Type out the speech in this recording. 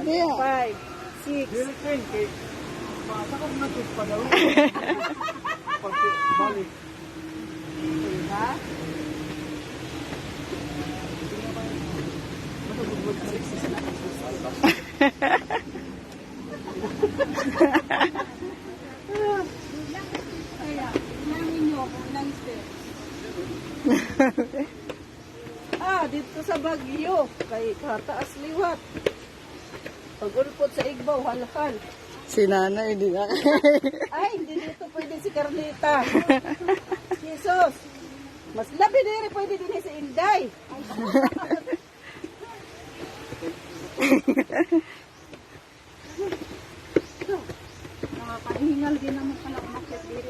tiya. 5, 6. Masakap na ito pa daw. Balik. Ha? Kaya, nangin nyo ako ng step. Dito sa Baguio, kay kataas liwat. Pag-ulpot sa Igbaw, halakal. Si nanay, hindi na. Ay, hindi dito pwede si Carlita. Jesus! Mas labi diri pwede din si Inday. Pahingal din naman pala umakyat diri.